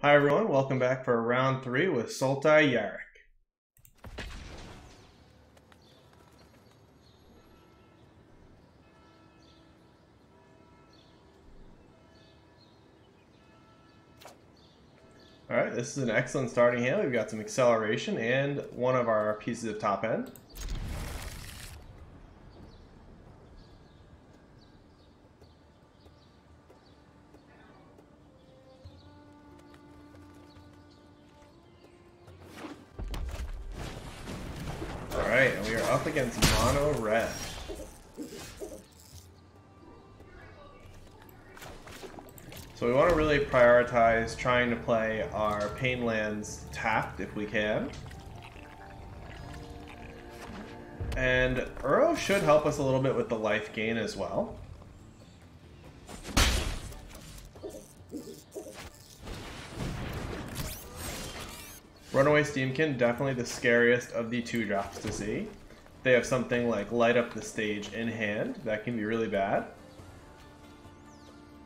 Hi everyone, welcome back for round 3 with Sultai Yarok. Alright, this is an excellent starting hand. We've got some acceleration and one of our pieces of top end. Alright, and we are up against mono red. So we want to really prioritize trying to play our pain lands tapped if we can. And Uro should help us a little bit with the life gain as well. Runaway Steamkin, definitely the scariest of the 2-drops to see. They have something like Light Up the Stage in hand. That can be really bad.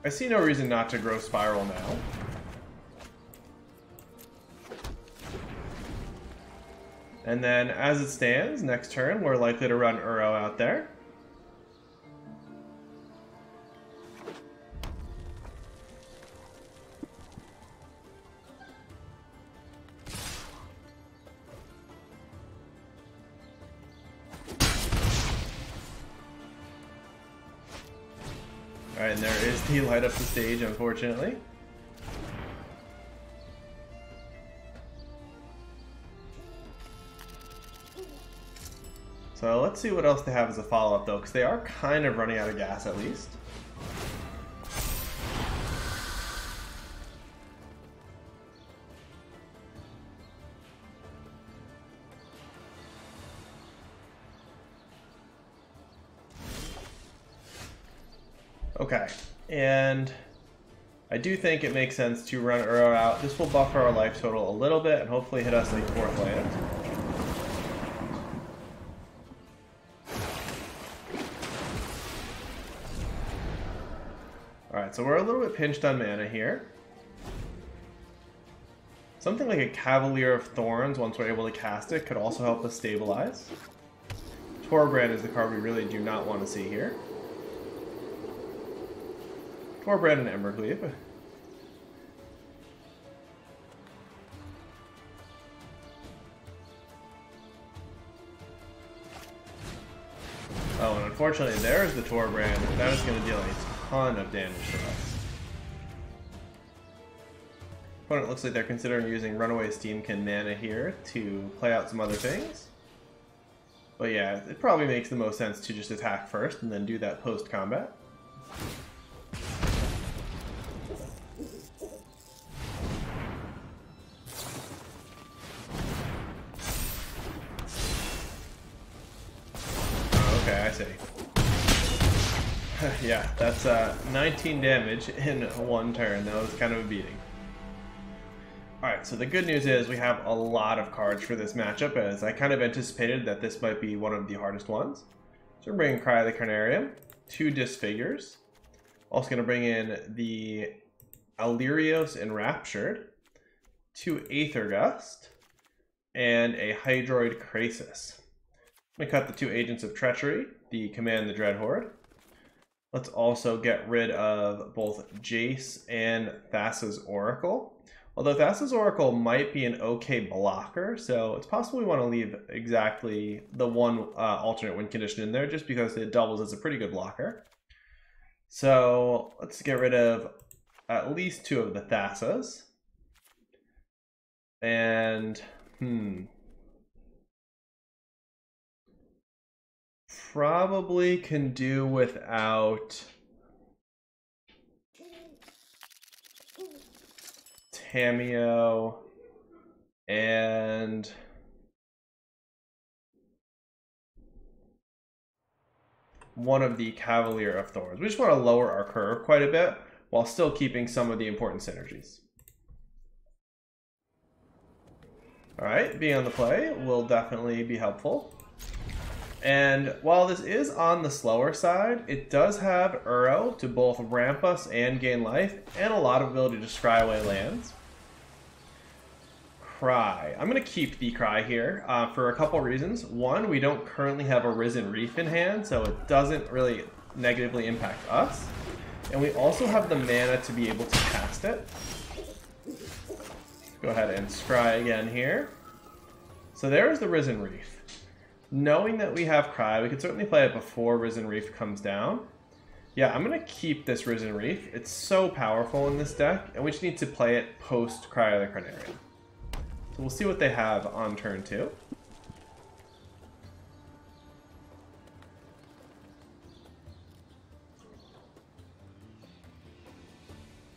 I see no reason not to grow Spiral now. And then, as it stands, next turn, we're likely to run Uro out there. Alright, and there is the Light Up the Stage, unfortunately. So let's see what else they have as a follow-up, though, because they are kind of running out of gas, at least. Okay, and I do think it makes sense to run Uro out. This will buffer our life total a little bit and hopefully hit us like 4th land. Alright, so we're a little bit pinched on mana here. Something like a Cavalier of Thorns, once we're able to cast it, could also help us stabilize. Torbrand is the card we really do not want to see here. Torbrand and Embercleave. Oh, and unfortunately there's the Torbrand. That is going to deal a ton of damage to us. Opponent looks like they're considering using Runaway Steamkin mana here to play out some other things. But yeah, it probably makes the most sense to just attack first and then do that post-combat. Okay, I see. Yeah, that's 19 damage in one turn. That was kind of a beating. Alright, so the good news is we have a lot of cards for this matchup, as I kind of anticipated that this might be one of the hardest ones. So we're bringing Cry of the Carnarium, 2 Disfigures. Also going to bring in the Alirios Enraptured, 2 Aether Gust, and a Hydroid Krasis. I'm going to cut the 2 Agents of Treachery, the Command the Dreadhorde. Let's also get rid of both Jace and Thassa's Oracle. Although Thassa's Oracle might be an okay blocker, so it's possible we want to leave exactly the one alternate win condition in there, just because it doubles as a pretty good blocker. So let's get rid of at least 2 of the Thassas. And, probably can do without Tamiyo and one of the Cavalier of Thorns. We just want to lower our curve quite a bit while still keeping some of the important synergies. Alright, being on the play will definitely be helpful. And while this is on the slower side, it does have Uro to both ramp us and gain life, and a lot of ability to scry away lands. Cry. I'm going to keep the Cry here for a couple reasons. One, we don't currently have a Risen Reef in hand, so it doesn't really negatively impact us. And we also have the mana to be able to cast it. Go ahead and scry again here. So there's the Risen Reef. Knowing that we have Cry, we could certainly play it before Risen Reef comes down. Yeah, I'm going to keep this Risen Reef. It's so powerful in this deck, and we just need to play it post Cry of the Carnarian. So we'll see what they have on turn 2.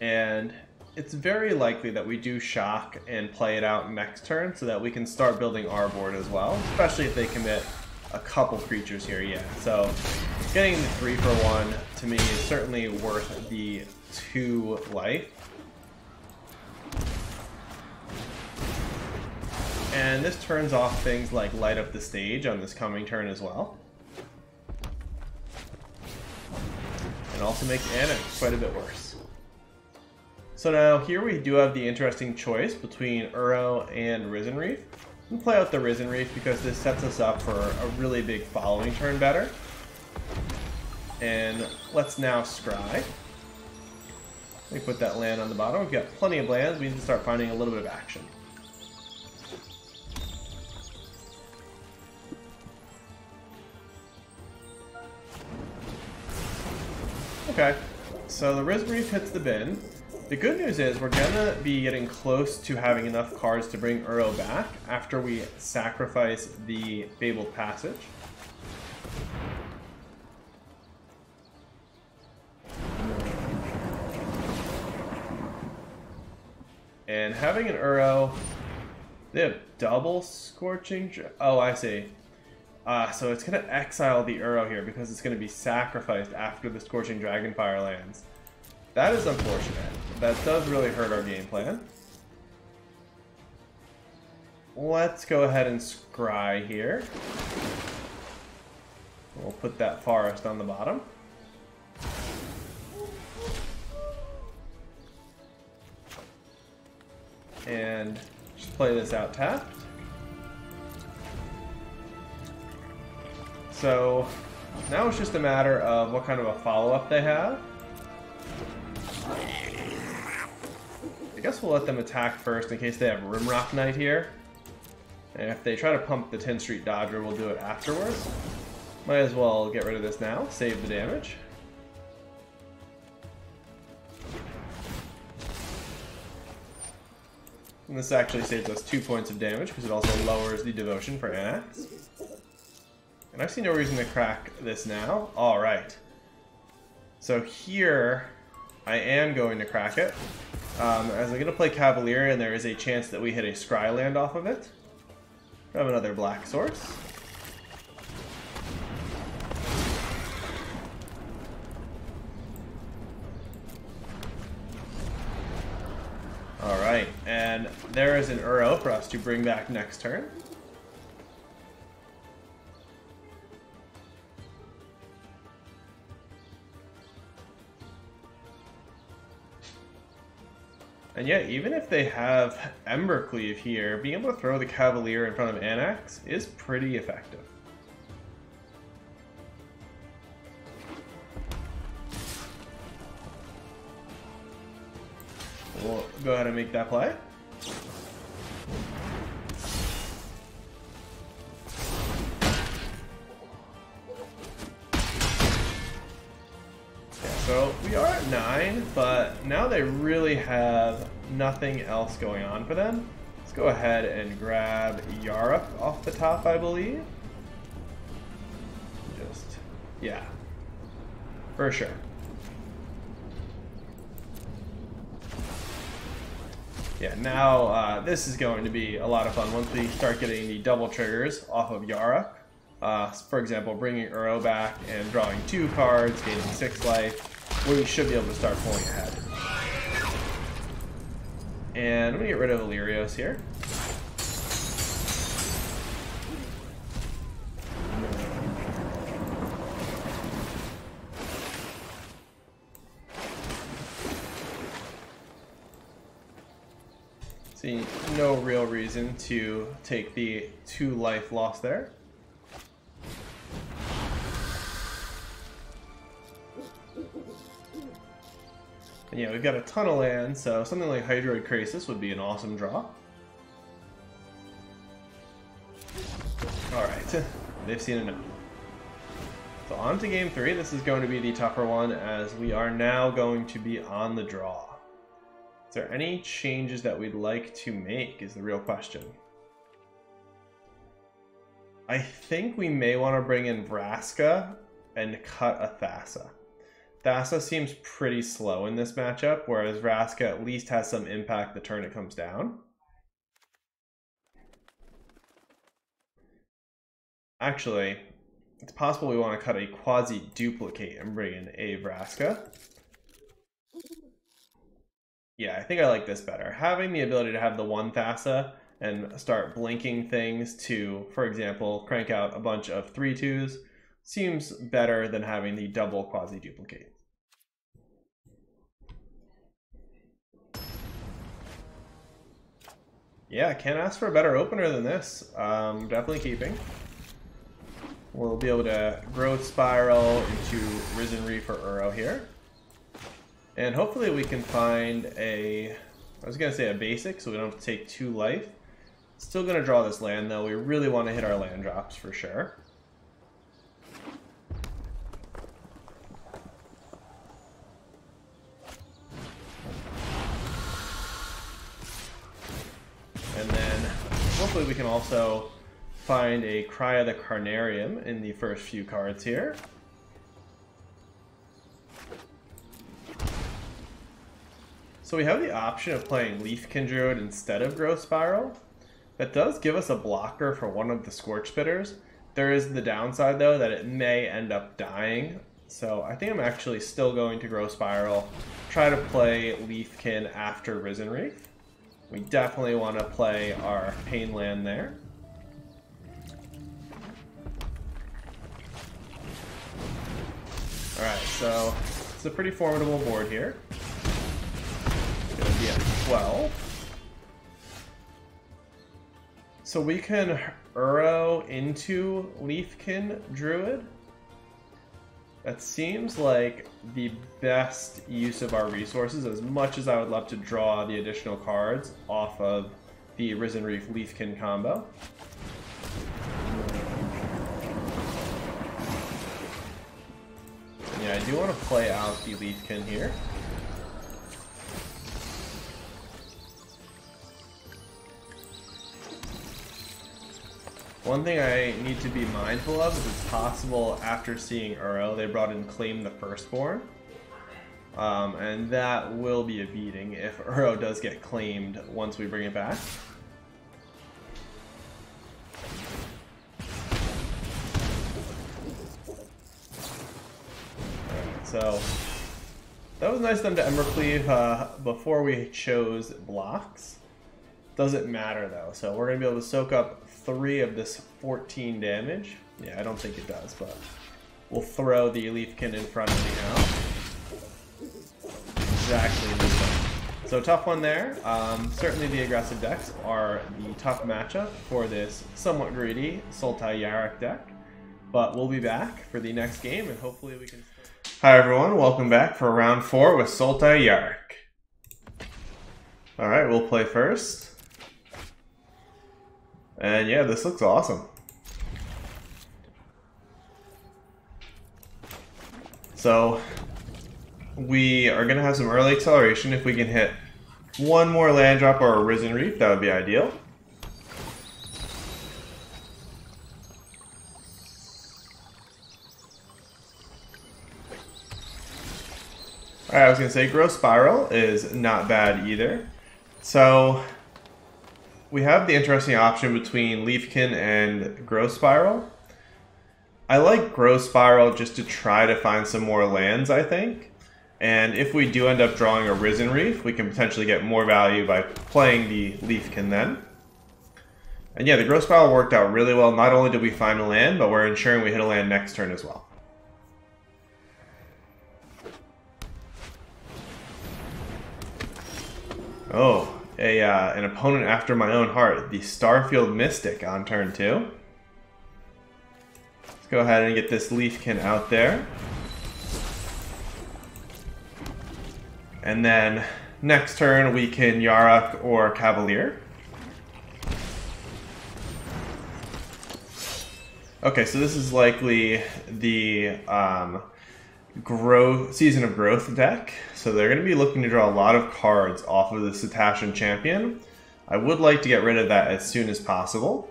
And it's very likely that we do shock and play it out next turn so that we can start building our board as well, especially if they commit a couple creatures here, yeah. So getting the 3 for 1 to me is certainly worth the 2 life. And this turns off things like Light Up the Stage on this coming turn as well. And also makes Annex quite a bit worse. So now here we do have the interesting choice between Uro and Risen Reef. We'll play out the Risen Reef because this sets us up for a really big following turn better. And let's now scry. Let me put that land on the bottom. We've got plenty of lands. We need to start finding a little bit of action. Okay, so the Risen Reef hits the bin. The good news is we're gonna be getting close to having enough cards to bring Uro back after we sacrifice the Fabled Passage. And having an Uro, they have double Scorching. Oh, I see. So it's gonna exile the Uro here because it's gonna be sacrificed after the Scorching Dragonfire lands. That is unfortunate. That does really hurt our game plan. Let's go ahead and scry here. We'll put that forest on the bottom. And just play this out tapped. So now it's just a matter of what kind of a follow-up they have. I guess we'll let them attack first in case they have Rimrock Knight here. And if they try to pump the 10th Street Dodger, we'll do it afterwards. Might as well get rid of this now, save the damage. And this actually saves us 2 points of damage because it also lowers the devotion for Anax. And I see no reason to crack this now. Alright. So here, I am going to crack it. As I'm going to play Cavalier, and there is a chance that we hit a Scry land off of it. I have another black source. Alright, and there is an Uro for us to bring back next turn. And yeah, even if they have Embercleave here, being able to throw the Cavalier in front of Anax is pretty effective. We'll go ahead and make that play. So we are at 9, but now they really have nothing else going on for them. Let's go ahead and grab Yarok off the top, I believe. Yeah, for sure. Yeah, now this is going to be a lot of fun once we start getting the double triggers off of Yarok. For example, bringing Uro back and drawing 2 cards, gaining 6 life. We should be able to start pulling ahead. And I'm going to get rid of Illyrios here. See no real reason to take the 2 life loss there. And yeah, we've got a ton of land, so something like Hydroid Krasis would be an awesome draw. Alright, they've seen enough. So on to game 3. This is going to be the tougher one, as we are now going to be on the draw. Is there any changes that we'd like to make is the real question. I think we may want to bring in Vraska and cut a Thassa. Thassa seems pretty slow in this matchup, whereas Vraska at least has some impact the turn it comes down. Actually, it's possible we want to cut a quasi-duplicate and bring in a Vraska. Yeah, I think I like this better. Having the ability to have the 1 Thassa and start blinking things to, for example, crank out a bunch of 3/2s seems better than having the double quasi-duplicate. Yeah, can't ask for a better opener than this. Definitely keeping. We'll be able to Growth Spiral into Risen Reef for Uro here. And hopefully we can find a, I was going to say a basic, so we don't have to take 2 life. Still going to draw this land, though. We really want to hit our land drops for sure. And then hopefully we can also find a Cry of the Carnarium in the first few cards here. So we have the option of playing Leafkin Druid instead of Growth Spiral. That does give us a blocker for one of the Scorch Bitters. There is the downside, though, that it may end up dying. So I think I'm actually still going to Growth Spiral, try to play Leafkin after Risen Reef. We definitely want to play our Pain land there. Alright, so it's a pretty formidable board here. It's going to be at 12. So we can Uro into Leafkin Druid. That seems like the best use of our resources, as much as I would love to draw the additional cards off of the Risen Reef Leafkin combo. Yeah, I do want to play out the Leafkin here. One thing I need to be mindful of is it's possible after seeing Uro, they brought in Claim the Firstborn. And that will be a beating if Uro does get claimed once we bring it back. So that was nice of them to Embercleave before we chose blocks. Doesn't matter though, so we're going to be able to soak up 3 of this 14 damage. Yeah, I don't think it does, but we'll throw the Leafkin in front anyhow. Exactly this one. So tough one there. Certainly the aggressive decks are the tough matchup for this somewhat greedy Sultai Yarok deck. But we'll be back for the next game and hopefully we can... Hi everyone, welcome back for round 4 with Sultai Yarok. Alright, we'll play first. And yeah, this looks awesome. So we are going to have some early acceleration. If we can hit 1 more land drop or a Risen Reef, that would be ideal. Alright, I was going to say Growth Spiral is not bad either. So we have the interesting option between Leafkin and Growth Spiral. I like Growth Spiral just to try to find some more lands, I think. And if we do end up drawing a Risen Reef, we can potentially get more value by playing the Leafkin then. And yeah, the Growth Spiral worked out really well. Not only did we find a land, but we're ensuring we hit a land next turn as well. Oh, an opponent after my own heart, the Starfield Mystic on turn 2. Let's go ahead and get this Leafkin out there. And then next turn we can Yarok or Cavalier. Okay, so this is likely the Season of Growth deck. So they're going to be looking to draw a lot of cards off of the Cetacean Champion. I would like to get rid of that as soon as possible.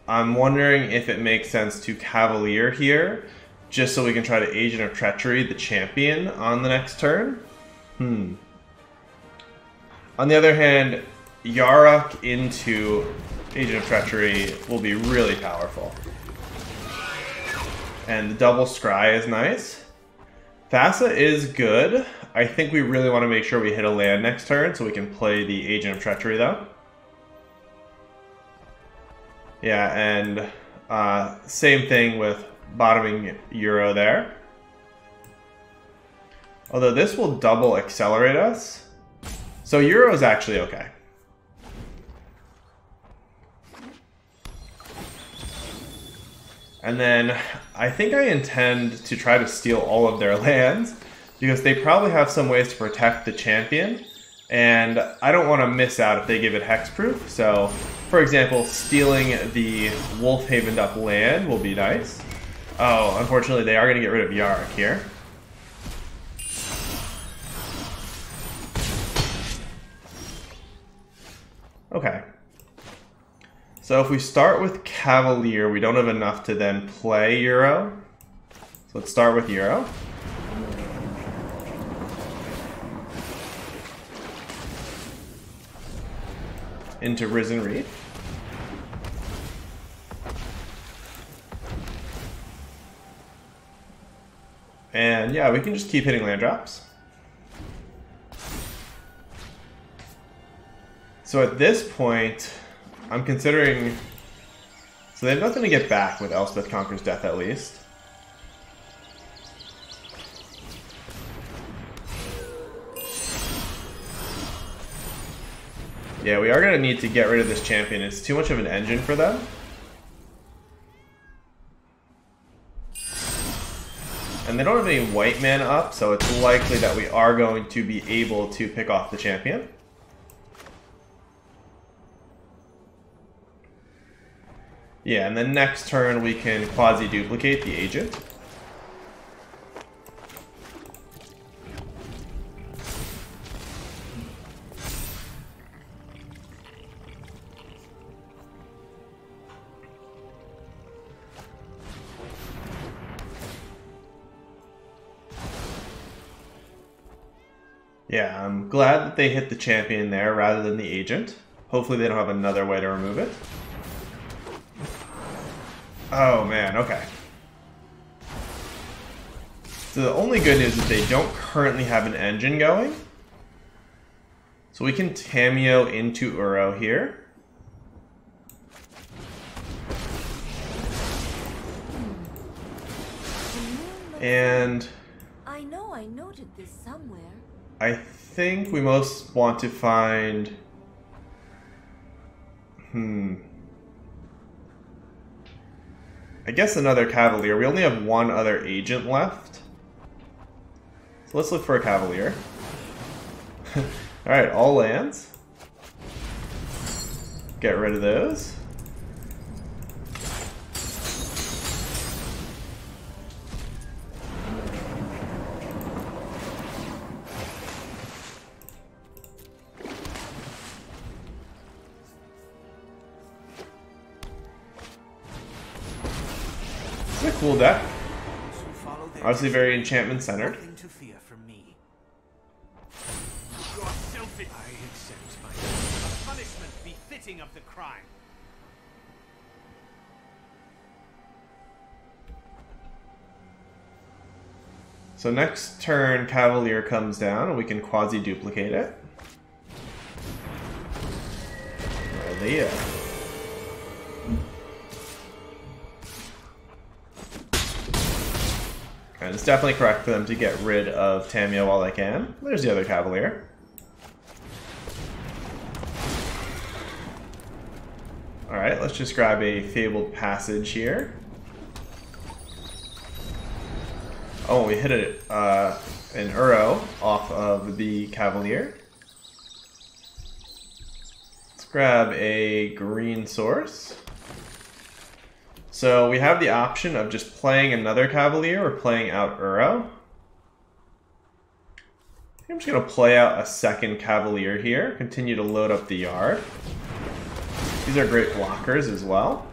I'm wondering if it makes sense to Cavalier here, just so we can try to Agent of Treachery the champion on the next turn. On the other hand, Yarok into Agent of Treachery will be really powerful. And the double scry is nice. Thassa is good. I think we really want to make sure we hit a land next turn so we can play the Agent of Treachery though. Yeah, and same thing with bottoming Euro there. Although this will double accelerate us. So Euro is actually okay. And then I think I intend to try to steal all of their lands because they probably have some ways to protect the champion. And I don't want to miss out if they give it hexproof. So, for example, stealing the Wolf-Havened up land will be nice. Oh, unfortunately they are going to get rid of Yarok here. Okay. So if we start with Cavalier, we don't have enough to then play Euro. So let's start with Euro. Into Risen Reef. And yeah, we can just keep hitting land drops. So at this point, I'm considering... So they have nothing to get back with Elspeth Conquers Death at least. Yeah, we are going to need to get rid of this champion. It's too much of an engine for them. And they don't have any white mana up, so it's likely that we are going to be able to pick off the champion. Yeah, and then next turn we can quasi-duplicate the agent. Yeah, I'm glad that they hit the champion there rather than the agent. Hopefully they don't have another way to remove it. Oh man, okay. So the only good news is they don't currently have an engine going. So we can Tamiyo into Uro here. And I know I noted this somewhere. I think we most want to find... I guess another Cavalier. We only have one other agent left. So let's look for a Cavalier. Alright, all lands. Get rid of those. It's a cool deck. Obviously very enchantment centered. Of the crime. So next turn, Cavalier comes down, and we can quasi-duplicate it. There. And it's definitely correct for them to get rid of Tamiyo while they can. There's the other Cavalier. Alright, let's just grab a Fabled Passage here. Oh, we hit an Uro off of the Cavalier. Let's grab a green source. So we have the option of just playing another Cavalier or playing out Uro. I'm just going to play out a second Cavalier here, continue to load up the yard. These are great blockers as well.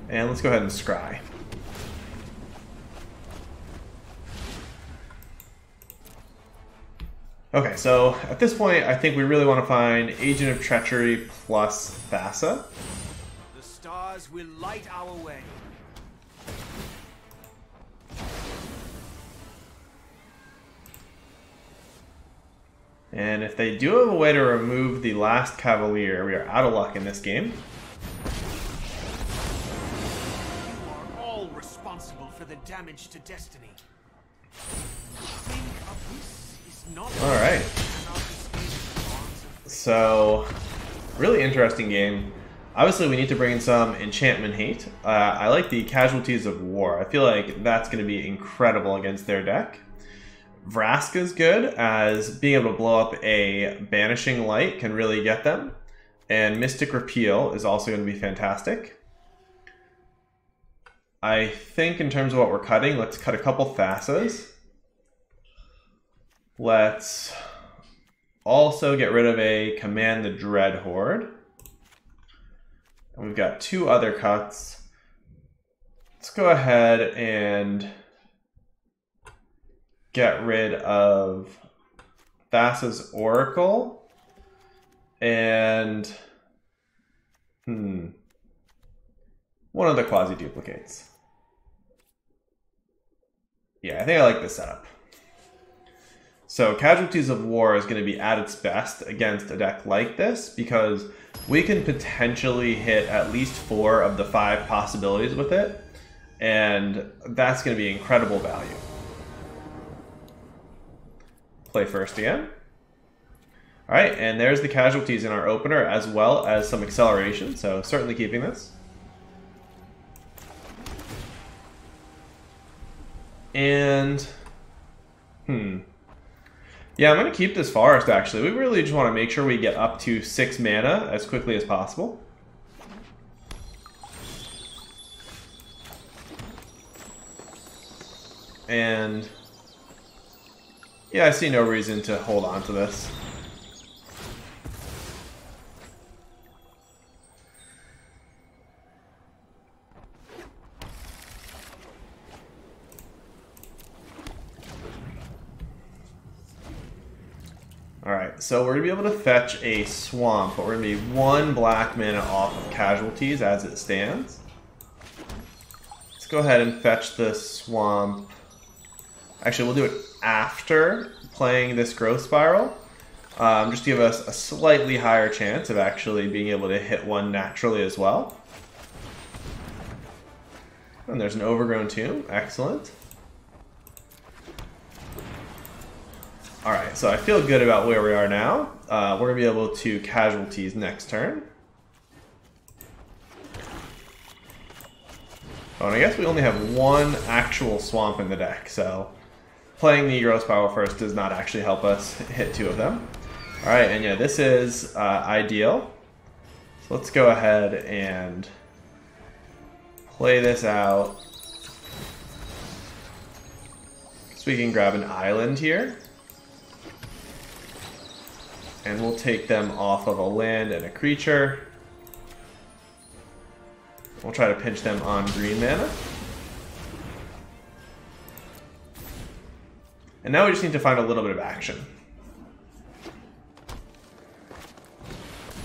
And let's go ahead and scry. Okay, so at this point, I think we really want to find Agent of Treachery plus Thassa. The stars will light our way. And if they do have a way to remove the last Cavalier, we are out of luck in this game. You are all responsible for the damage to Destiny. Think of this is not Alright. So, really interesting game. Obviously, we need to bring in some enchantment hate. I like the Casualties of War. I feel like that's going to be incredible against their deck. Vraska's good, as being able to blow up a Banishing Light can really get them. And Mystic Repeal is also going to be fantastic. I think in terms of what we're cutting, let's cut a couple Thassas. Let's also get rid of a Command the Dread Horde. And we've got two other cuts. Let's go ahead and get rid of Thassa's Oracle and one of the quasi-duplicates. Yeah, I think I like this setup. So Casualties of War is going to be at its best against a deck like this because we can potentially hit at least 4 of the 5 possibilities with it, and that's going to be incredible value. Play first again. Alright, and there's the casualties in our opener as well as some acceleration, so certainly keeping this. And, yeah, I'm going to keep this forest actually. We really just want to make sure we get up to 6 mana as quickly as possible. And yeah, I see no reason to hold on to this. Alright, so we're going to be able to fetch a swamp, but we're going to be 1 black mana off of casualties as it stands. Let's go ahead and fetch the swamp. Actually, we'll do it after playing this growth spiral, just to give us a slightly higher chance of actually being able to hit one naturally as well. And there's an overgrown tomb. Excellent. Alright, so I feel good about where we are now. We're going to be able to casualties next turn. Oh, and I guess we only have 1 actual swamp in the deck, so playing the growth spiral first does not actually help us hit 2 of them. Alright, and yeah, this is ideal. So let's go ahead and play this out. So we can grab an island here. And we'll take them off of a land and a creature. We'll try to pinch them on green mana. And now we just need to find a little bit of action.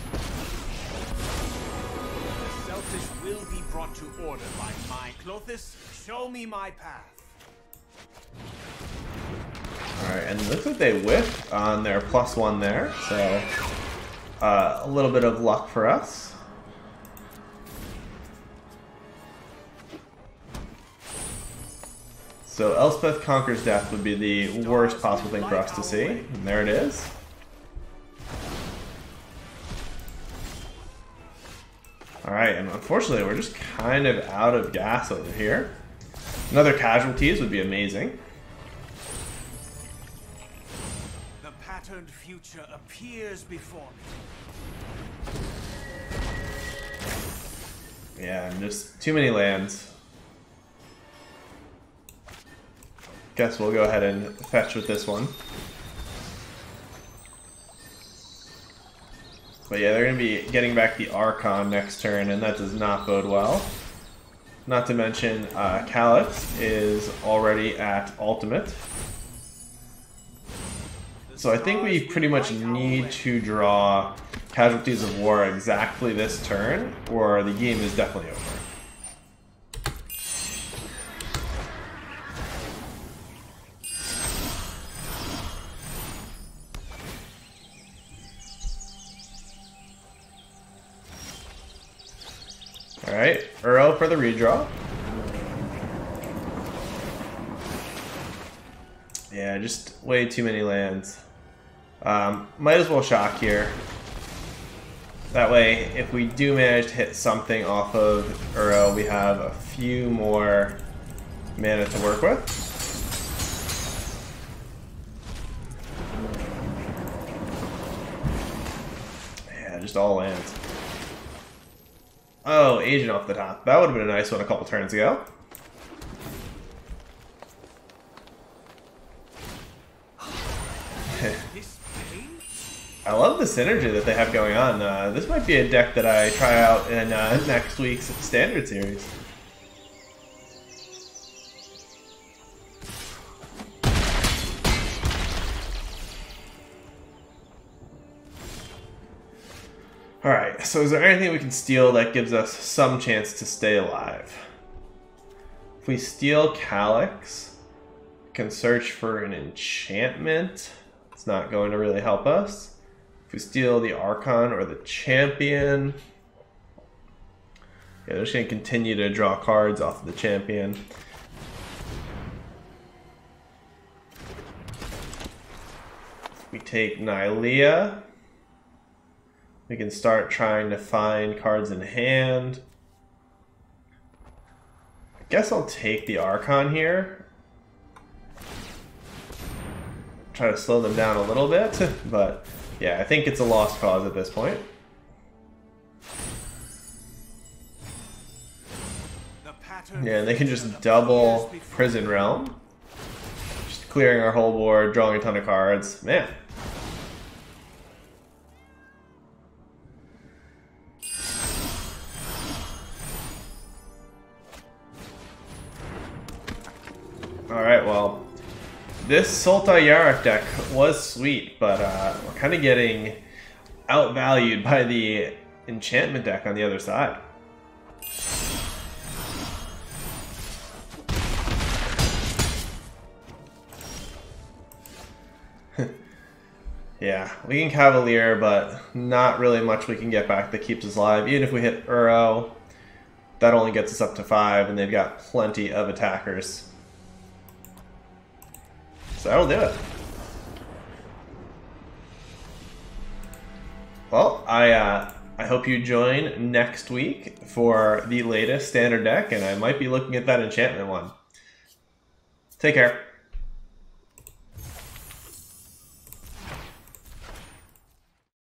The selfish will be brought to order by my Clothis. Show me my path. Alright, and it looks like they whiffed on their +1 there, so a little bit of luck for us. So Elspeth Conquers Death would be the worst possible thing for us to see. And there it is. Alright, and unfortunately we're just kind of out of gas over here. Another casualties would be amazing. The patterned future appears before me. Yeah, and just too many lands. Guess we'll go ahead and fetch with this one. But yeah, they're going to be getting back the Archon next turn, and that does not bode well. Not to mention, Calix is already at Ultimate. So I think we pretty much need to draw Casualties of War exactly this turn, or the game is definitely over. Alright, Uro for the redraw. Yeah, just way too many lands. Might as well shock here. That way, if we do manage to hit something off of Uro, we have a few more mana to work with. Yeah, just all lands. Oh, Agent off the top. That would have been a nice one a couple turns ago. I love the synergy that they have going on. This might be a deck that I try out in next week's Standard Series. Alright, so is there anything we can steal that gives us some chance to stay alive? If we steal Calix, we can search for an enchantment. It's not going to really help us. If we steal the Archon or the Champion, yeah, they're just going to continue to draw cards off of the Champion. If we take Nylea, we can start trying to find cards in hand. I guess I'll take the Archon here. Try to slow them down a little bit, but yeah, I think it's a lost cause at this point. Yeah, and they can just double Prison Realm. Just clearing our whole board, drawing a ton of cards. Man. Alright, well, this Sultai Yarok deck was sweet, but we're kind of getting outvalued by the enchantment deck on the other side. Yeah, we can Cavalier, but not really much we can get back that keeps us alive. Even if we hit Uro, that only gets us up to 5, and they've got plenty of attackers. So that'll do it. Well, I hope you join next week for the latest standard deck, and I might be looking at that enchantment one. Take care.